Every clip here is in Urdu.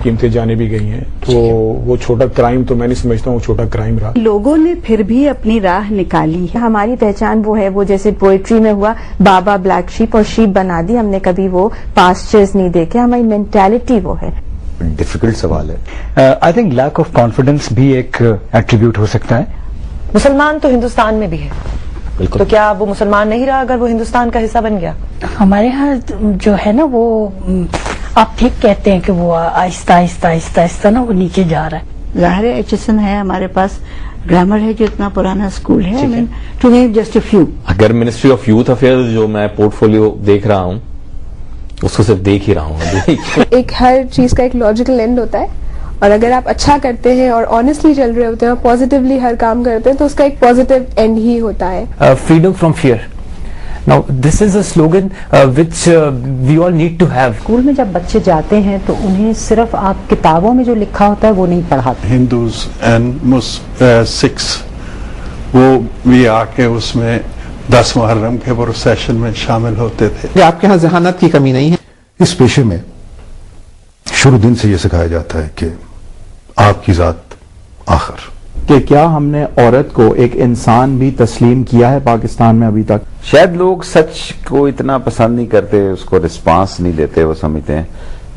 قیمتیں جانے بھی گئی ہیں, تو وہ چھوٹا کرائم تو میں نہیں سمجھتا ہوں چھوٹا کرائم رہا. لوگوں نے پھر بھی اپنی راہ نکالی ہے. ہماری پہچان وہ ہے, وہ جیسے پوئٹری میں ہوا بابا بلیک شیپ اور شیپ بنا دی ہم نے, کبھی وہ پاسچرز نہیں دیکھے, ہماری مینٹالٹی وہ ہے. ڈیفیکلٹ سوال ہے. I think lack of confidence بھی ایک ایٹریبیوٹ ہو سکتا ہے. مسلمان تو ہندوستان میں بھی ہے, بالکل. تو کیا وہ مسلمان نہیں رہا اگر وہ ہندوستان کا حصہ بن گیا؟ ہمارے ہاں جو ہے نا وہ آپ ٹھیک کہتے ہیں کہ وہ آہستہ آہستہ آہستہ آہستہ نا وہ نیچے جا رہا ہے. ظاہر ہے ایچ ایس این ہے, ہمارے پاس گرامر ہے جو اتنا پرانا اسکول ہے. To name just a few. اگر منسٹری آف یوتھ افیئرز جو میں پورٹ فولیو دیکھ رہا ہوں اس کو صرف دیکھ ہی رہا ہوں. ایک ہر چیز کا ایک لاجیکل اینڈ ہوتا ہے, اور اگر آپ اچھا کرتے ہیں اور آنےسٹلی چل رہے ہوتے ہیں اور پازیٹیولی ہر کام کرتے ہیں تو اس کا ایک پازیٹیو اینڈ ہی ہوتا ہے. Freedom from fear. Now, this is a slogan which we all need to have. School میں جب بچے جاتے ہیں تو انہیں صرف آپ کتابوں میں جو لکھا ہوتا ہے وہ نہیں پڑھاتے. ہندوز اینڈ سکھس وہ بھی آ کے اس میں 10 محرم کے پروسیشن میں شامل ہوتے تھے. آپ کے ہاں ذہانت کی کمی نہیں ہے. اس پیشے میں شروع دن سے یہ سکھایا جاتا ہے کہ آپ کی ذات آخر. کہ کیا ہم نے عورت کو ایک انسان بھی تسلیم کیا ہے پاکستان میں ابھی تک؟ شاید لوگ سچ کو اتنا پسند نہیں کرتے, اس کو رسپانس نہیں دیتے, وہ سمجھتے ہیں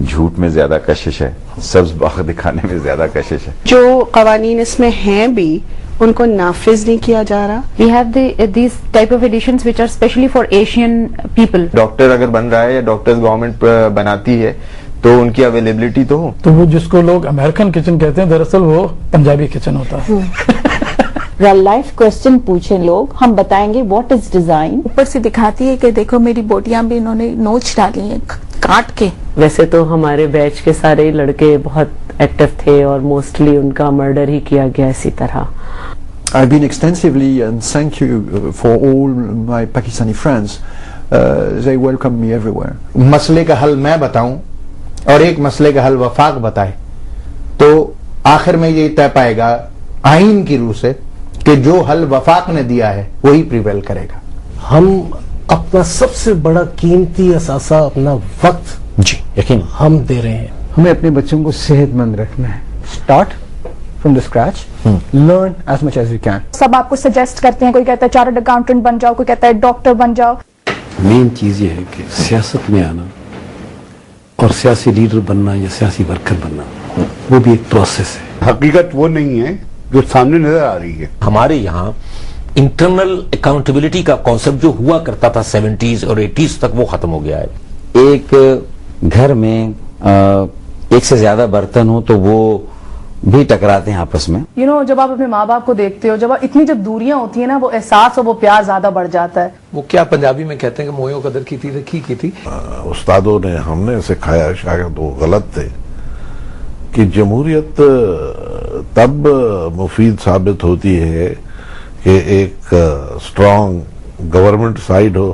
جھوٹ میں زیادہ کشش ہے, سبز باغ دکھانے میں زیادہ کشش ہے. جو قوانین اس میں ہیں بھی ان کو نافذ نہیں کیا جا رہا. We have these type of editions which are specially for Asian people. Doctor اگر بن رہا ہے یا ڈاکٹرز گورنمنٹ بناتی ہے تو ان کی اویلیبلٹی تو ہو. تو وہ جس کو لوگ امریکن کچن کہتے ہیں دراصل وہ پنجابی کچن ہوتا ہے. ریئل لائف کوشچن پوچھیں لوگ, ہم بتائیں گے واٹ از ڈیزائن. اوپر سے دکھاتی ہے کہ دیکھو میری بوٹیاں بھی انہوں نے نوچ ڈالی ہیں کاٹ کے. ویسے تو ہمارے بیچ کے سارے لڑکے بہت ایکٹیو تھے اور موسٹلی ان کا مرڈر ہی کیا گیا اسی طرح. I've been extensively, and thank you for all my Pakistani friends. They welcome me everywhere. مسئلے کا حل میں بتاؤں اور ایک مسئلے کا حل وفاق بتائے تو آخر میں یہ طے پائے گا آئین کی روح سے کہ جو حل وفاق نے دیا ہے وہی پریویل کرے گا. ہم اپنا سب سے بڑا قیمتی اثاثہ اپنا وقت جی یقین ہم دے رہے ہیں. ہمیں اپنے بچوں کو صحت مند رکھنا ہے. Start from the scratch, learn as much as you can. سب آپ کو سجیسٹ کرتے ہیں, کوئی کہتا ہے چارٹرڈ اکاؤنٹنٹ بن جاؤ, کوئی کہتا ہے ڈاکٹر بن جاؤ. مین چیز یہ ہے کہ سیاست میں آنا اور سیاسی لیڈر بننا یا سیاسی ورکر بننا وہ بھی ایک پروسیس ہے. حقیقت وہ نہیں ہے جو سامنے نظر آ رہی ہے. ہمارے یہاں انٹرنل اکاؤنٹیبلٹی کا کانسیپٹ جو ہوا کرتا تھا 70s اور 80s تک وہ ختم ہو گیا ہے. ایک گھر میں ایک سے زیادہ برتن ہو تو وہ بھی ٹکراتے ہیں آپس میں. جب آپ اپنے ماں باپ کو دیکھتے ہو, جب دوریاں ہوتی ہیں نا, وہ احساس اور وہ پیار زیادہ بڑھ جاتا ہے. وہ کیا پنجابی میں کہتے ہیں کہ مویوں قدر کی تھی. استادوں نے ہم نے سکھایا, شاید وہ غلط تھے, کہ جمہوریت تب مفید ثابت ہوتی ہے کہ ایک اسٹرانگ گورنمنٹ سائڈ ہو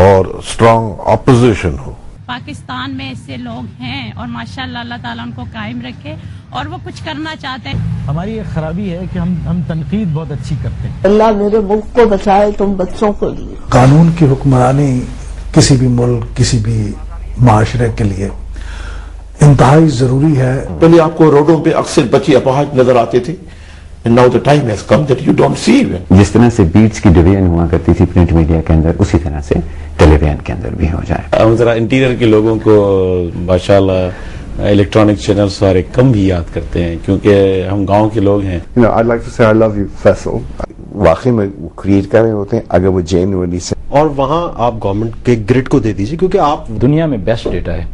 اور اسٹرانگ اپوزیشن ہو. پاکستان میں ایسے لوگ ہیں اور ماشاءاللہ اللہ تعالیٰ ان کو قائم رکھے, اور وہ کچھ کرنا چاہتے ہیں. ہماری ایک خرابی ہے کہ ہم تنقید بہت اچھی کرتے ہیں. اللہ میرے ملک کو بچائے تم بچوں کو لیے. قانون کی حکمرانی کسی بھی ملک, کسی بھی معاشرے کے لیے انتہائی ضروری ہے. پہلے آپ کو روڈوں پہ اکثر بچے اپاہج نظر آتے تھے. Now the time has come that you don't see even. جس طرح سے بیٹس کی ڈویژن ہوا کرتی تھی پرنٹ میڈیا کے اندر, اسی طرح سے ٹیلی ویژن کے اندر بھی ہو جائے. ہم ذرا انٹیریئر کے لوگوں کو ماشاءاللہ الیکٹرانک چینل سارے کم بھی یاد کرتے ہیں کیونکہ ہم گاؤں کے لوگ ہیں. I'd like to say I love you, Faisal. واقعی میں کریٹ کر رہے ہوتے ہیں اگر وہ جینوئنلی سے. اور وہاں آپ گورنمنٹ کے گریڈ کو دے دیجیے کیونکہ آپ دنیا میں بیسٹ ڈیٹا ہے,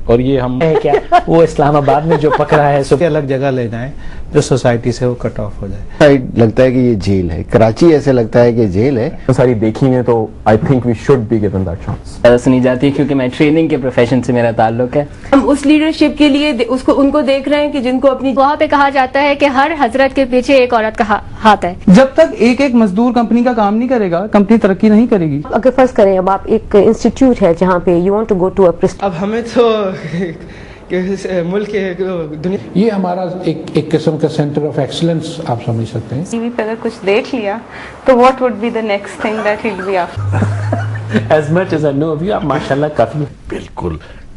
اور یہ ہم کیا وہ اسلام آباد میں جو پکڑا ہے سب الگ جگہ لے جائیں جو سوسائٹی سے وہ کٹ آف ہو جائے. لگتا ہے کہ یہ جیل ہے, کراچی ایسے لگتا ہے کہ جیل ہے. ساری دیکھی ہیں تو I think we should be given that chance. سنی جاتی ہے کیونکہ میں ٹریننگ کے پروفیشن سے میرا تعلق ہے. ہم اس لیڈرشپ کے لیے ان کو دیکھ رہے ہیں کہ جن کو اپنی وہاں پہ کہا جاتا ہے کہ ہر حضرت کے پیچھے ایک عورت کا ہاتھ ہے. جب تک ایک مزدور کمپنی کا کام نہیں کرے گا, کمپنی ترقی نہیں کرے گی. اگر فرض کریں اب آپ ایک انسٹیٹیوٹ ہے جہاں پہ you want to go to a اب ہمیں تو ملک دنیا, یہ ہمارا ایک قسم کا سینٹر آف ایکسلنس آپ سمجھ سکتے ہیں. ٹی وی پہ اگر کچھ دیکھ لیا تو what would be the next thing that he will be after. As much as I know ابھی آپ ماشاءاللہ کافی بالکل